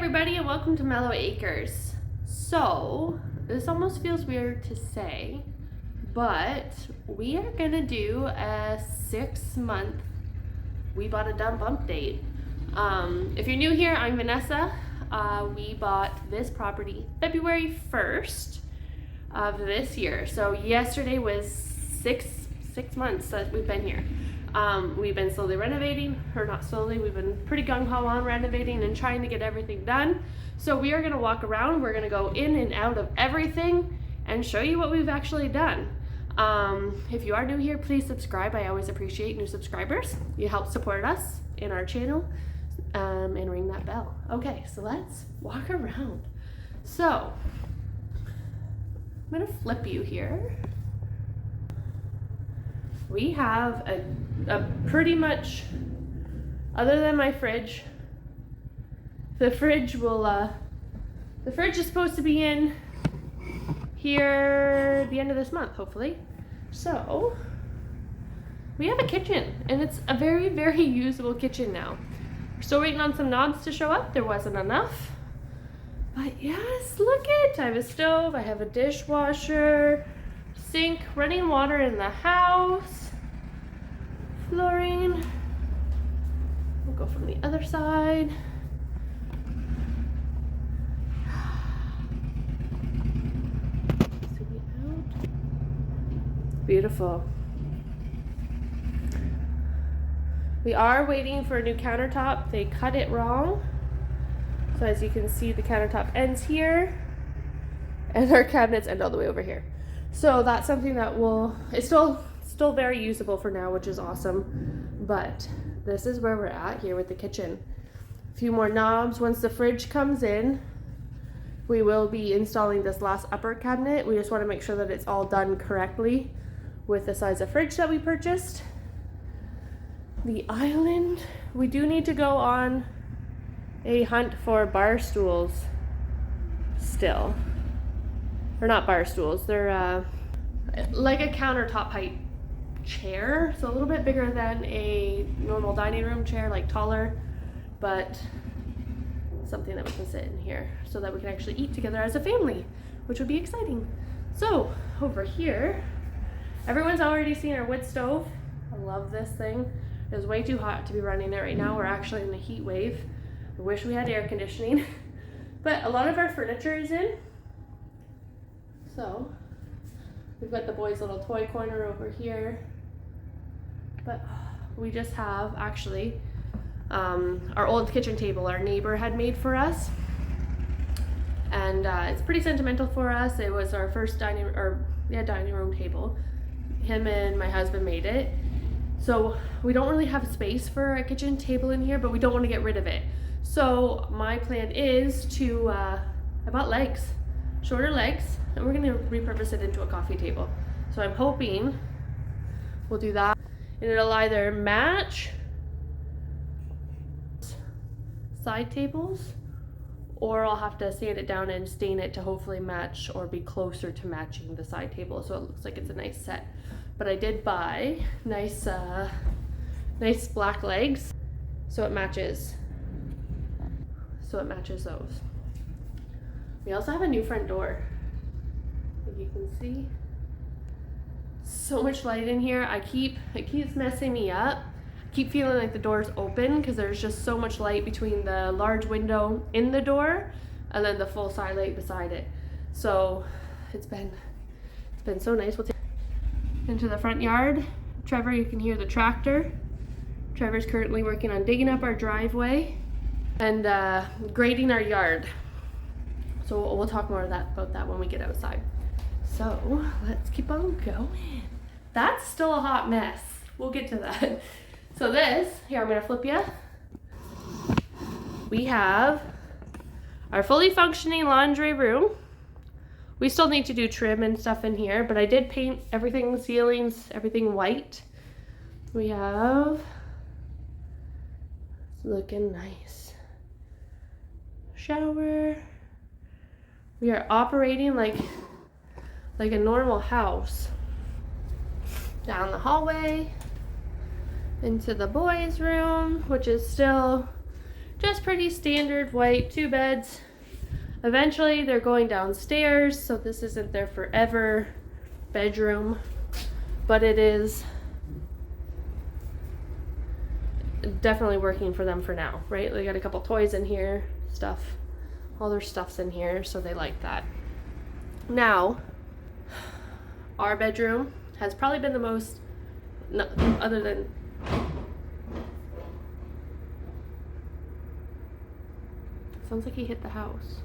everybody, and welcome to Mellow Acres. So, this almost feels weird to say, but we are gonna do a 6-month We Bought a Dump update. If you're new here, I'm Vanessa. We bought this property February 1st of this year. So yesterday was six months that we've been here. We've been slowly renovating, or not slowly, we've been pretty gung-ho on renovating and trying to get everything done. So we are gonna walk around, we're gonna go in and out of everything and show you what we've actually done. If you are new here, please subscribe. I always appreciate new subscribers. You help support us in our channel, and ring that bell. Okay, so let's walk around. So, I'm gonna flip you here. We have a pretty much, other than my fridge, the fridge is supposed to be in here the end of this month, hopefully. So, we have a kitchen, and it's a very, very usable kitchen now. We're still waiting on some knobs to show up. There wasn't enough. But yes, look it. I have a stove, I have a dishwasher, sink, running water in the house, flooring. We'll go from the other side. Zoom it out. Beautiful. We are waiting for a new countertop. They cut it wrong. So as you can see, the countertop ends here and our cabinets end all the way over here. So that's something that it's still very usable for now, which is awesome. But this is where we're at here with the kitchen. A few more knobs. Once the fridge comes in, we will be installing this last upper cabinet. We just want to make sure that it's all done correctly with the size of fridge that we purchased. The island, we do need to go on a hunt for bar stools still. Or not bar stools, they're like a countertop height chair, so a little bit bigger than a normal dining room chair, like taller, but something that we can sit in here so that we can actually eat together as a family, which would be exciting. So over here, everyone's already seen our wood stove. I love this thing. It is way too hot to be running it right now. We're actually in a heat wave. I wish we had air conditioning, but a lot of our furniture is in. So we've got the boys' little toy corner over here, but we just have actually our old kitchen table our neighbor had made for us, and it's pretty sentimental for us. It was our first dining room table. Him and my husband made it. So we don't really have space for a kitchen table in here, but we don't want to get rid of it. So my plan is to, I bought legs, shorter legs, and we're gonna repurpose it into a coffee table. So I'm hoping we'll do that, and it'll either match side tables, or I'll have to sand it down and stain it to hopefully match or be closer to matching the side table, so it looks like it's a nice set. But I did buy nice black legs, so it matches those. We also have a new front door, like you can see. So much light in here. It keeps messing me up. I keep feeling like the door's open because there's just so much light between the large window in the door and then the full side light beside it. So it's been so nice. We'll take into the front yard. Trevor, you can hear the tractor. Trevor's currently working on digging up our driveway and grading our yard. So we'll talk more about that when we get outside. So let's keep on going. That's still a hot mess. We'll get to that. So here, I'm gonna flip you. We have our fully functioning laundry room. We still need to do trim and stuff in here, but I did paint everything, ceilings, everything white. We have, it's looking nice. Shower. We are operating like a normal house. Down the hallway, into the boys' room, which is still Just pretty standard white 2 beds. Eventually they're going downstairs, so this isn't their forever bedroom, but it is definitely working for them for now, right? They got a couple toys in here, stuff, all their stuff's in here, so they like that. Now, our bedroom has probably been the most, no, other than sounds like he hit the house.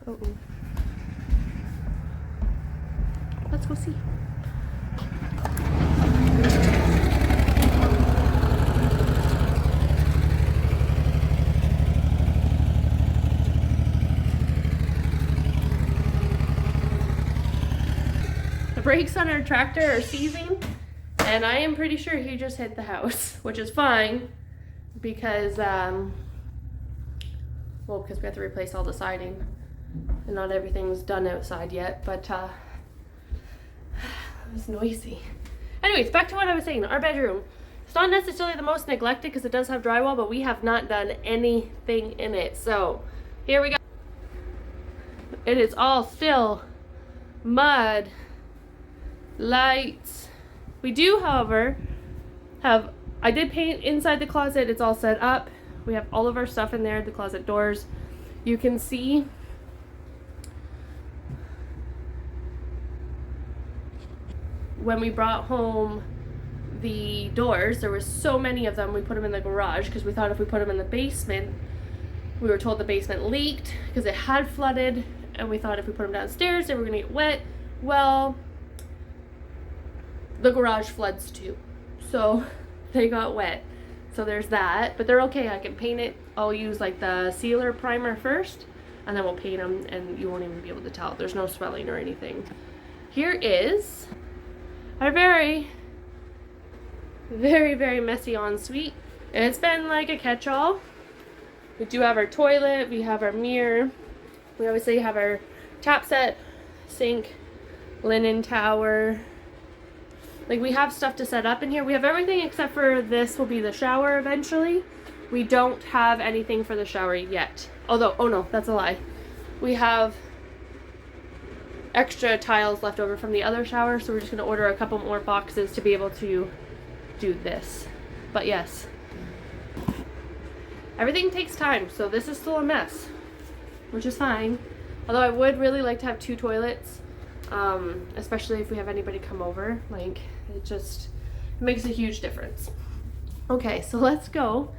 Uh-oh. Let's go see. The brakes on our tractor are seizing, and I am pretty sure he just hit the house, which is fine because, well, because we have to replace all the siding and not everything's done outside yet, but it was noisy. Anyways, back to what I was saying. Our bedroom. It's not necessarily the most neglected because it does have drywall, but we have not done anything in it. So here we go. It is all still mud, lights. We do, however, I did paint inside the closet. It's all set up. We have all of our stuff in there, the closet doors. You can see when we brought home the doors, there was so many of them, we put them in the garage because we thought if we put them in the basement, we were told the basement leaked because it had flooded, and we thought if we put them downstairs they were going to get wet. Well, the garage floods too, so they got wet. So there's that, but they're okay. I can paint it. I'll use like the sealer primer first, and then we'll paint them, and you won't even be able to tell. There's no swelling or anything. Here is our very, very messy ensuite. It's been like a catch-all. We do have our toilet, we have our mirror, we obviously have our tap set, sink, linen tower. Like, we have stuff to set up in here. We have everything except for this will be the shower eventually. We don't have anything for the shower yet. Although, oh no, that's a lie. We have extra tiles left over from the other shower, so we're just going to order a couple more boxes to be able to do this. But yes, everything takes time, so this is still a mess, which is fine. Although I would really like to have 2 toilets, especially if we have anybody come over. Like, it makes a huge difference. Okay, so let's go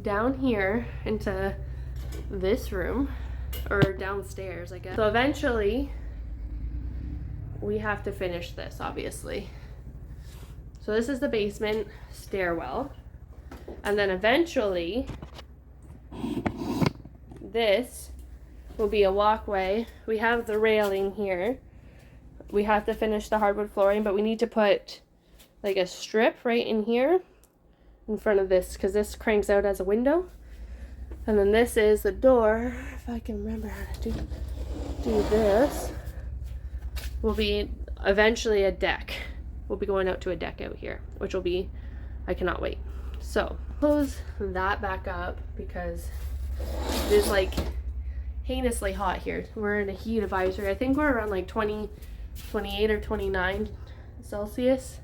down here into this room, or downstairs, I guess. So eventually we have to finish this, obviously. So this is the basement stairwell, and then eventually this will be a walkway. We have the railing here. We have to finish the hardwood flooring, but we need to put like a strip right in here in front of this, because this cranks out as a window. And then this is the door. If I can remember how to do this, will be eventually a deck. We'll be going out to a deck out here, which will be, I cannot wait. So close that back up because it is like heinously hot here. We're in a heat advisory. I think we're around like 28 or 29 Celsius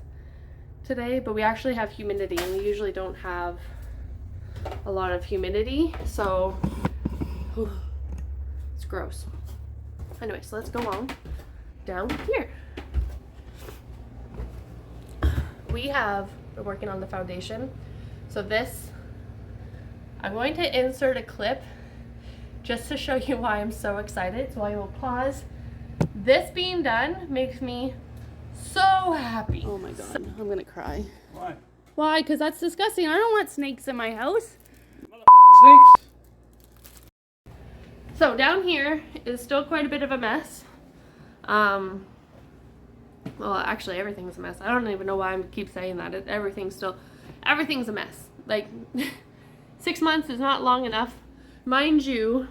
today, but we actually have humidity, and we usually don't have a lot of humidity, so it's gross. Anyway, so let's go on down here. We have been working on the foundation. So this, I'm going to insert a clip just to show you why I'm so excited. So I will pause. This being done makes me so happy. Oh my god, I'm gonna cry. Why? Why? Because that's disgusting. I don't want snakes in my house. Motherfucking snakes! So down here is still quite a bit of a mess. Well, actually everything's a mess. I don't even know why I keep saying that. Everything's a mess. Like 6 months is not long enough. Mind you,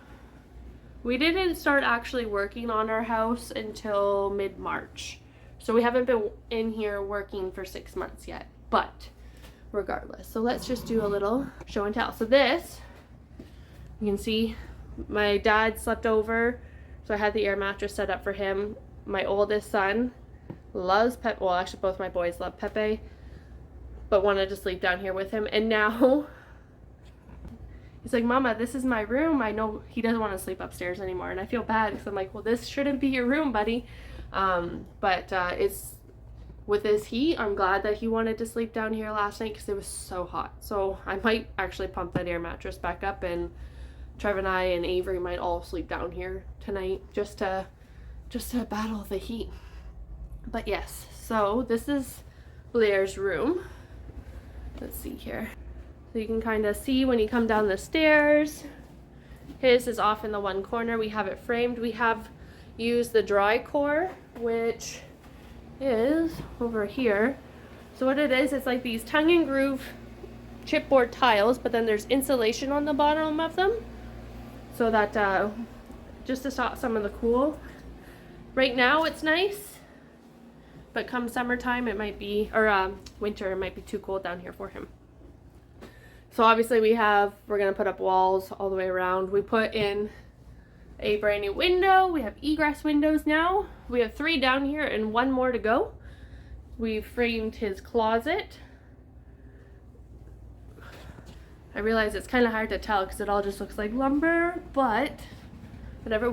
we didn't start actually working on our house until mid-March. So we haven't been in here working for 6 months yet. But regardless. So let's just do a little show and tell. So this, you can see my dad slept over, so I had the air mattress set up for him. My oldest son loves Pepe. Well, actually both my boys love Pepe, but wanted to sleep down here with him. And now he's like, Mama, this is my room. I know he doesn't want to sleep upstairs anymore. And I feel bad because I'm like, well, this shouldn't be your room, buddy. But it's with this heat, I'm glad that he wanted to sleep down here last night because it was so hot. So I might actually pump that air mattress back up, and Trevor and I and Avery might all sleep down here tonight just to battle the heat. But yes, so this is Blair's room. Let's see here. So you can kind of see when you come down the stairs. His is off in the one corner. We have it framed. We have used the dry core, which is over here. So what it is, it's like these tongue and groove chipboard tiles, but then there's insulation on the bottom of them, so that just to stop some of the cool. Right now it's nice, but come summertime it might be, or winter, it might be too cold down here for him. So obviously we're gonna put up walls all the way around. We put in a brand new window. We have egress windows now. We have 3 down here and 1 more to go. We framed his closet. I realize it's kind of hard to tell because it all just looks like lumber, but whatever.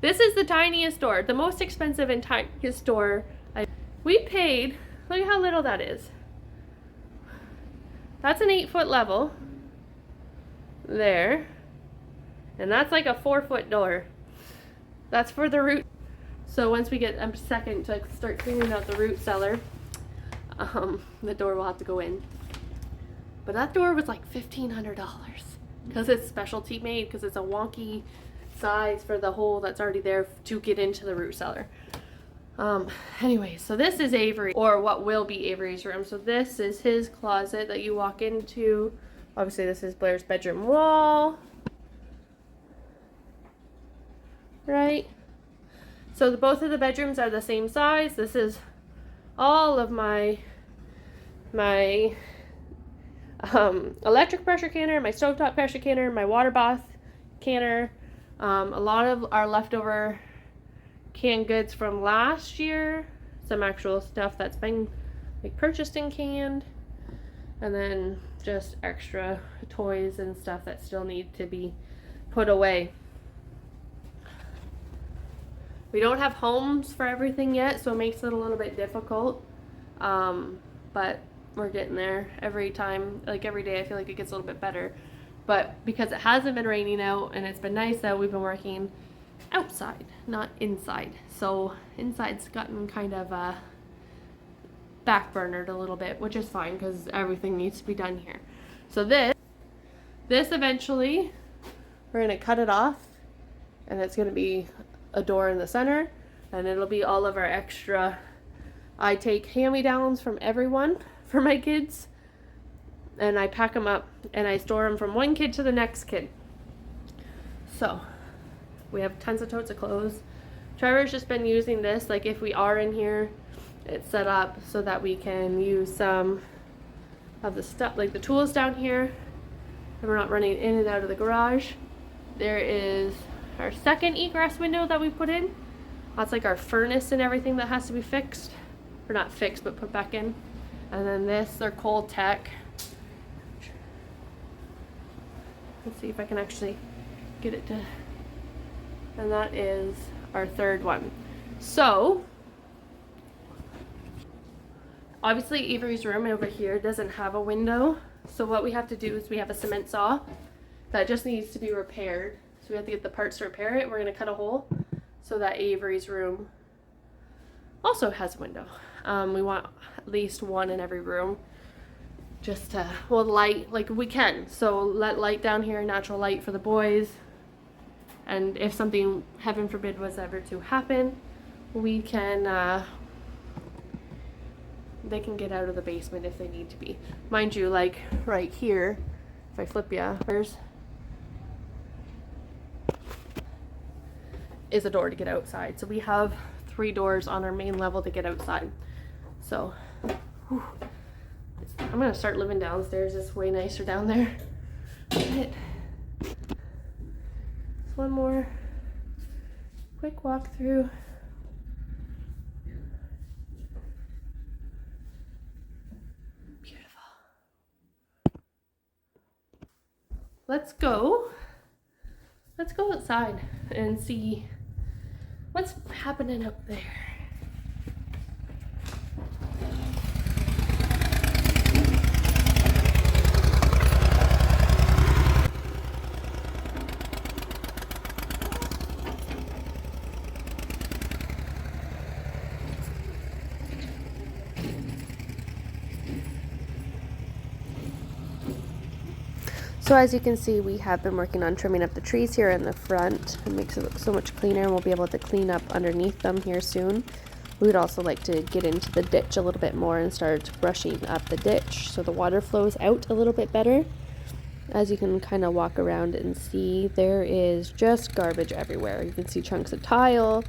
This is the tiniest door, the most expensive and tiniest door. We paid, look at how little that is. That's an 8-foot level there. And that's like a 4-foot door. That's for the root. So once we get a second to start cleaning out the root cellar, the door will have to go in. But that door was like $1,500 because it's specialty made, because it's a wonky size for the hole that's already there to get into the root cellar. Anyway, so this is Avery, or what will be Avery's room. So this is his closet that you walk into. Obviously this is Blair's bedroom wall. Right? So both of the bedrooms are the same size. This is all of my electric pressure canner, my stovetop pressure canner, my water bath canner, a lot of our leftover canned goods from last year, some actual stuff that's been like purchased and canned, and then just extra toys and stuff that still need to be put away. We don't have homes for everything yet, so it makes it a little bit difficult, but we're getting there. Every time, like every day, I feel like it gets a little bit better. But because it hasn't been raining out and it's been nice out, we've been working outside, not inside. So inside's gotten kind of backburnered a little bit, which is fine because everything needs to be done here. So this eventually, we're gonna cut it off, and it's gonna be a door in the center, and it'll be all of our extra. I take hand-me-downs from everyone for my kids, and I pack them up and I store them from one kid to the next kid. So we have tons of totes of clothes. Trevor's just been using this, like if we are in here, it's set up so that we can use some of the stuff, like the tools down here, and we're not running in and out of the garage. There is our second egress window that we put in. That's like our furnace and everything that has to be fixed, or not fixed but put back in. And then this, our cold tech. Let's see if I can actually get it to, and that is our third one. So obviously Avery's room over here doesn't have a window, so what we have to do is we have a cement saw that just needs to be repaired. So we have to get the parts to repair it. We're going to cut a hole so that Avery's room also has a window. We want at least one in every room, just to, well, light, like we can. So let light down here, natural light for the boys. And if something, heaven forbid, was ever to happen, we can, they can get out of the basement if they need to be. Mind you, like right here, if I flip ya, there's is a door to get outside. So we have 3 doors on our main level to get outside. So whew, it's I'm gonna start living downstairs. It's way nicer down there. But one more quick walk through. Beautiful. Let's go outside and see what's happening up there. So as you can see, we have been working on trimming up the trees here in the front. It makes it look so much cleaner, and we'll be able to clean up underneath them here soon. We would also like to get into the ditch a little bit more and start brushing up the ditch so the water flows out a little bit better. As you can kind of walk around and see, there is just garbage everywhere. You can see chunks of tile,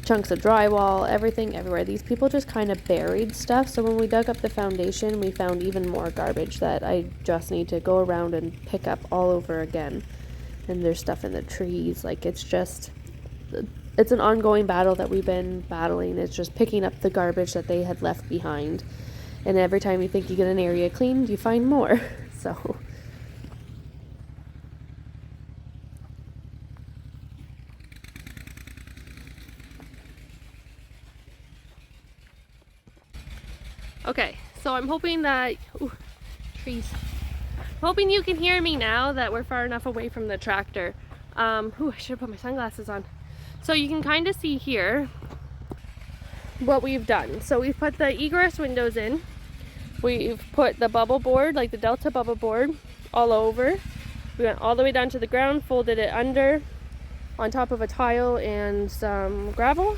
chunks of drywall, everything everywhere. These people just kind of buried stuff, so when we dug up the foundation, we found even more garbage that I just need to go around and pick up all over again. And there's stuff in the trees. Like, it's an ongoing battle that we've been battling. It's just picking up the garbage that they had left behind, and every time you think you get an area cleaned, you find more. So okay, so I'm hoping that, trees. I'm hoping you can hear me now that we're far enough away from the tractor. I should have put my sunglasses on. So you can kind of see here what we've done. So we've put the egress windows in. We've put the bubble board, like the Delta bubble board, all over. We went all the way down to the ground, folded it under, on top of a tile and some gravel.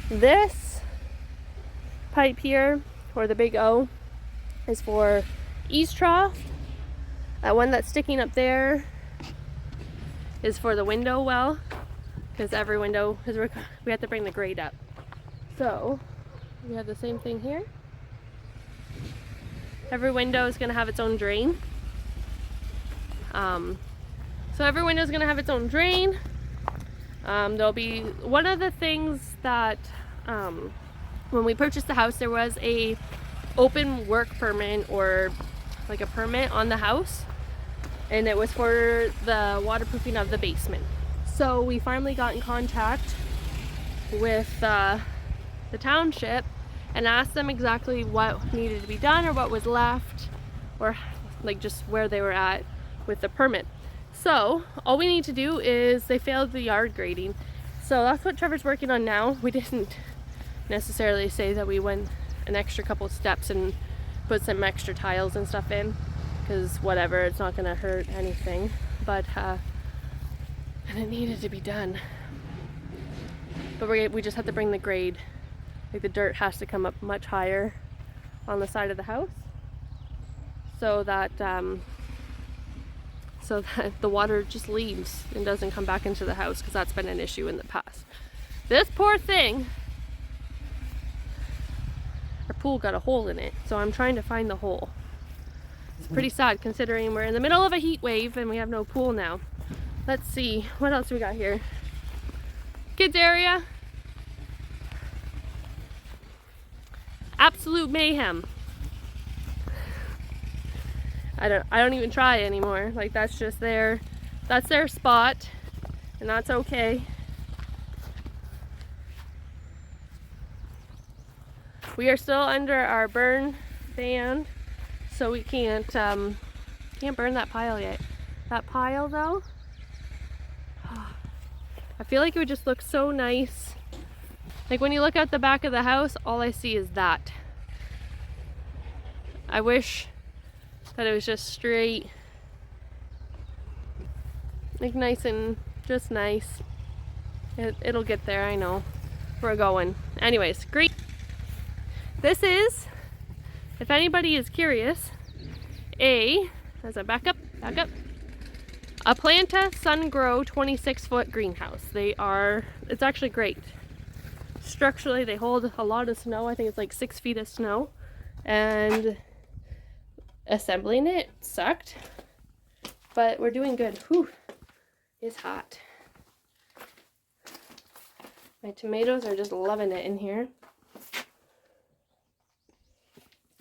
This pipe here, or the big O, is for east trough. That one that's sticking up there is for the window well, because every window is, we have to bring the grade up. So we have the same thing here. Every window is going to have its own drain. So every window is going to have its own drain. There'll be one of the things that when we purchased the house, there was a open work permit, or like a permit on the house, and it was for the waterproofing of the basement. So we finally got in contact with the township and asked them exactly what needed to be done, or what was left, or like just where they were at with the permit. So all we need to do is, they failed the yard grading. So that's what Trevor's working on now. We didn't necessarily say that we went an extra couple steps and put some extra tiles and stuff in, because whatever, it's not going to hurt anything, but and it needed to be done. But we just have to bring the grade, like the dirt has to come up much higher on the side of the house, so that the water just leaves and doesn't come back into the house, because that's been an issue in the past. This poor thing, our pool got a hole in it, so I'm trying to find the hole. It's pretty sad considering we're in the middle of a heat wave and we have no pool now. Let's see, what else we got here? Kids area. Absolute mayhem. I don't even try anymore. Like, that's just that's their spot, and that's okay. We are still under our burn ban, so we can't burn that pile yet. That pile though, I feel like it would just look so nice. Like, when you look at the back of the house, all I see is that. I wish that it was just straight, like nice and just nice. It'll get there, I know. We're going. Anyways, great. This is, if anybody is curious, as I back up, a Planta Sun Grow 26-foot greenhouse. It's actually great. Structurally, they hold a lot of snow. I think it's like 6 feet of snow. and assembling it sucked, but we're doing good. Whew, it's hot. My tomatoes are just loving it in here.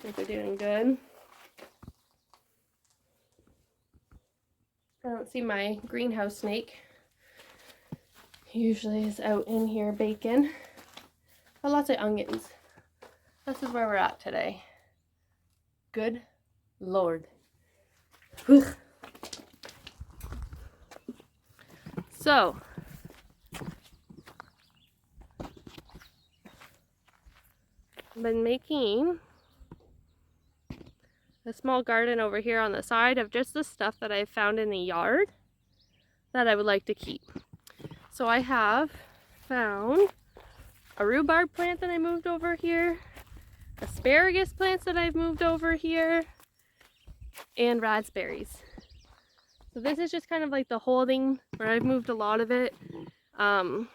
I think they're doing good. I don't see my greenhouse snake. He usually is out in here baking. But lots of onions. This is where we're at today. Good Lord. Whew. So, I've been making a small garden over here on the side of just the stuff that I found in the yard that I would like to keep. So I have found a rhubarb plant that I moved over here, asparagus plants that I've moved over here, and raspberries. So this is just kind of like the holding where I've moved a lot of it because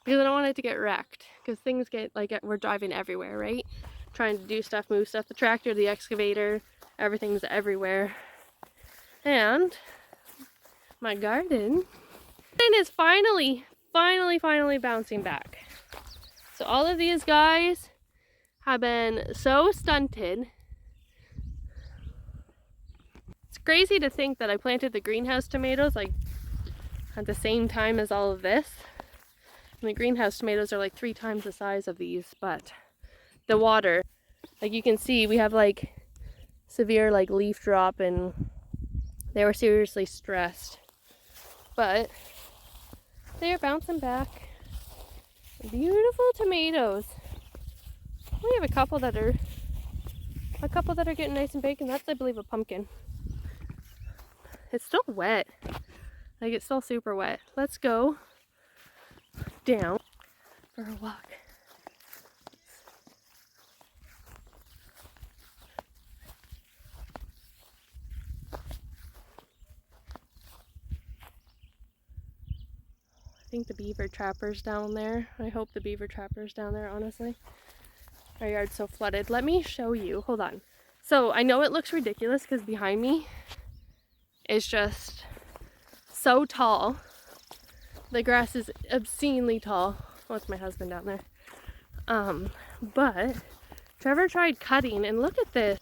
I don't want it to get wrecked, because things get like, we're driving everywhere, right? Trying to do stuff, move stuff, the tractor, the excavator, everything's everywhere. And my garden is finally bouncing back. So all of these guys have been so stunted. It's crazy to think that I planted the greenhouse tomatoes like at the same time as all of this. And the greenhouse tomatoes are like 3 times the size of these, but the water, like you can see, we have like severe like leaf drop and they were seriously stressed. But they are bouncing back. Beautiful tomatoes. We have a couple that are getting nice and big, and that's, I believe, a pumpkin. It's still wet. Like, it's still super wet. Let's go down for a walk. I think the beaver trapper's down there. I hope the beaver trapper's down there, honestly. Our yard's so flooded. Let me show you. Hold on. So I know it looks ridiculous because behind me is just so tall. The grass is obscenely tall. Oh, it's my husband down there. But Trevor tried cutting, and look at this.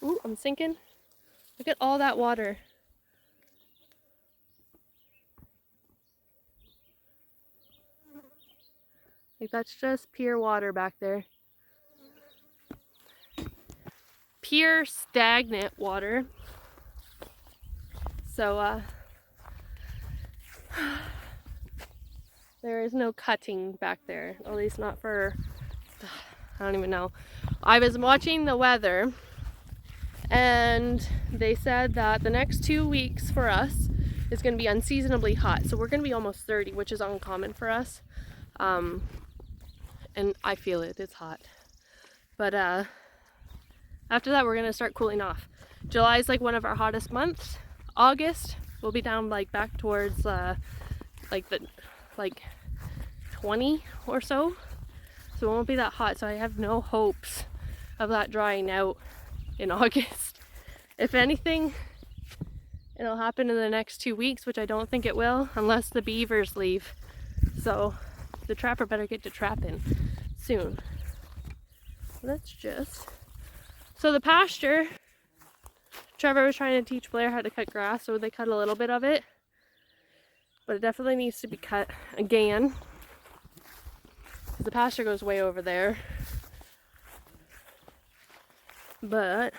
Ooh, I'm sinking. Look at all that water. Like, that's just pure water back there. Pure stagnant water. So, there is no cutting back there. At least not for, I don't even know. I was watching the weather and they said that the next 2 weeks for us is going to be unseasonably hot. So we're going to be almost 30, which is uncommon for us. And I feel it, it's hot. But after that, we're gonna start cooling off. July is like one of our hottest months. August, we'll be down like back towards like 20 or so. So it won't be that hot. So I have no hopes of that drying out in August. If anything, it'll happen in the next 2 weeks, which I don't think it will, unless the beavers leave. So the trapper better get to trapping soon. Let's just... So the pasture, Trevor was trying to teach Blair how to cut grass, so they cut a little bit of it. But it definitely needs to be cut again. The pasture goes way over there. But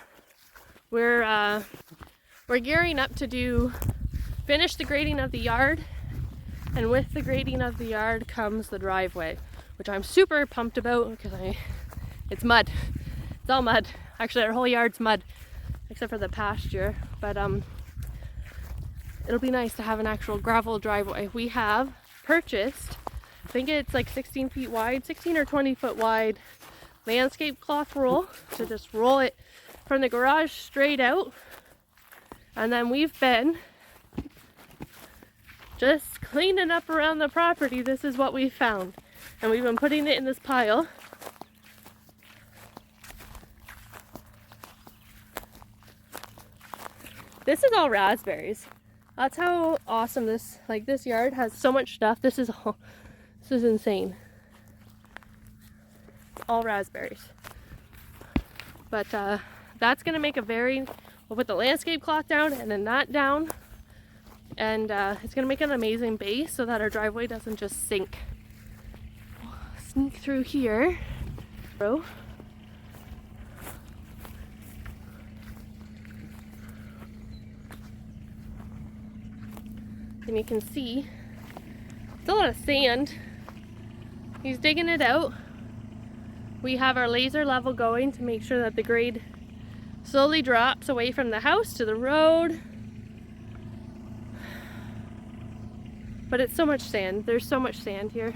we're gearing up to finish the grading of the yard. And with the grading of the yard comes the driveway, which I'm super pumped about because it's mud. It's all mud. Actually, our whole yard's mud, except for the pasture. But it'll be nice to have an actual gravel driveway. We have purchased, I think it's like 16 feet wide, 16 or 20 foot wide landscape cloth roll. So just roll it from the garage straight out. And then we've been just cleaning up around the property. This is what we found, and we've been putting it in this pile This is all raspberries. That's how awesome this, like this yard has so much stuff. This is insane. All raspberries. But that's gonna make we'll put the landscape cloth down and then that down. And it's gonna make an amazing base so that our driveway doesn't just sink. Sneak through here. And you can see it's a lot of sand. He's digging it out. We have our laser level going to make sure that the grade slowly drops away from the house to the road. But it's so much sand. There's so much sand here.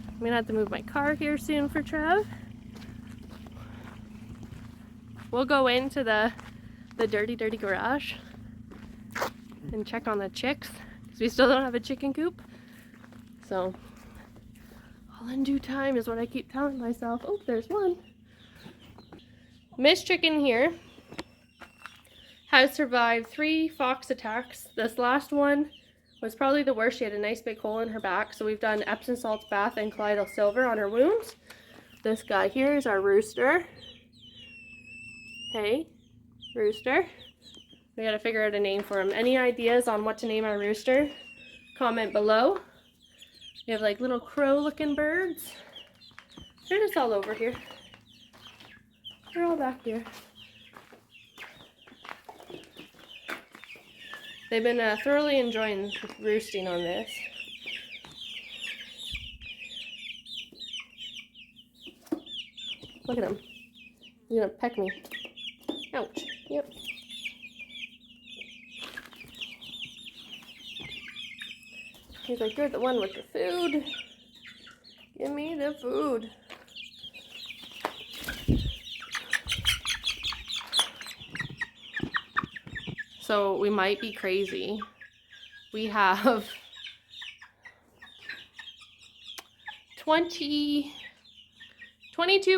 I'm gonna have to move my car here soon for Trev. We'll go into the dirty garage and check on the chicks because we still don't have a chicken coop. So all in due time is what I keep telling myself. Oh, there's one. Miss Chicken here has survived 3 fox attacks. This last one was probably the worst. She had a nice big hole in her back. So we've done Epsom salts bath and colloidal silver on her wounds. This guy here is our rooster. Hey, rooster. We gotta figure out a name for him. Any ideas on what to name our rooster? Comment below. We have like little crow looking birds. They're just all over here. They're all back here. They've been thoroughly enjoying roosting on this. Look at him. He's gonna peck me. Ouch. Yep. He's like, you're the one with the food. Give me the food. So we might be crazy. We have 22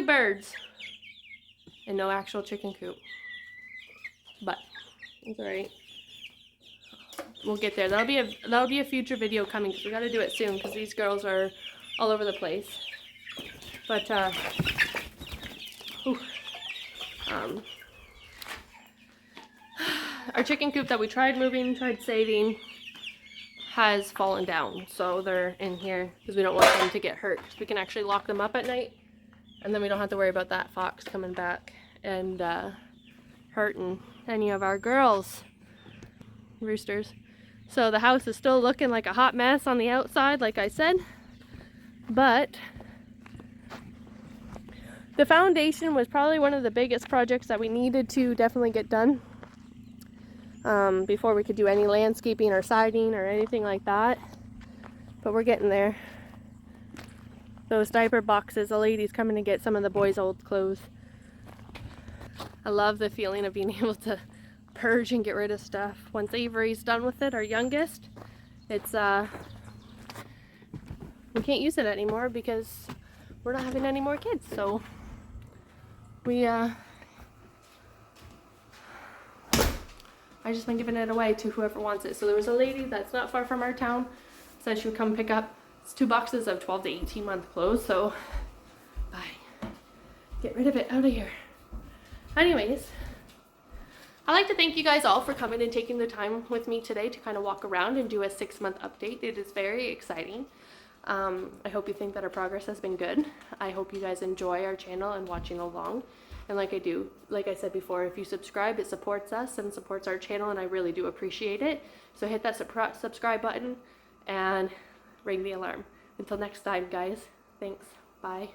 birds and no actual chicken coop. But it's alright. We'll get there. That'll be a future video coming because we got to do it soon because these girls are all over the place. But our chicken coop that we tried moving, tried saving, has fallen down. So they're in here because we don't want them to get hurt. Because we can actually lock them up at night, and then we don't have to worry about that fox coming back and hurting any of our girls, roosters. So the house is still looking like a hot mess on the outside, like I said, but the foundation was probably one of the biggest projects that we needed to definitely get done before we could do any landscaping or siding or anything like that. But we're getting there. Those diaper boxes, the lady's coming to get some of the boys' old clothes. I love the feeling of being able to purge and get rid of stuff. Once Avery's done with it, our youngest, it's we can't use it anymore because we're not having any more kids. So we I've just been giving it away to whoever wants it. So there was a lady that's not far from our town, said she would come pick up. It's 2 boxes of 12 to 18 month clothes. So bye. Get rid of it, out of here. Anyways, I'd like to thank you guys all for coming and taking the time with me today to kind of walk around and do a 6-month update. It is very exciting. I hope you think that our progress has been good. I hope you guys enjoy our channel and watching along. And like I said before, if you subscribe, it supports us and supports our channel, and I really do appreciate it. So hit that subscribe button and ring the alarm. Until next time, guys. Thanks. Bye.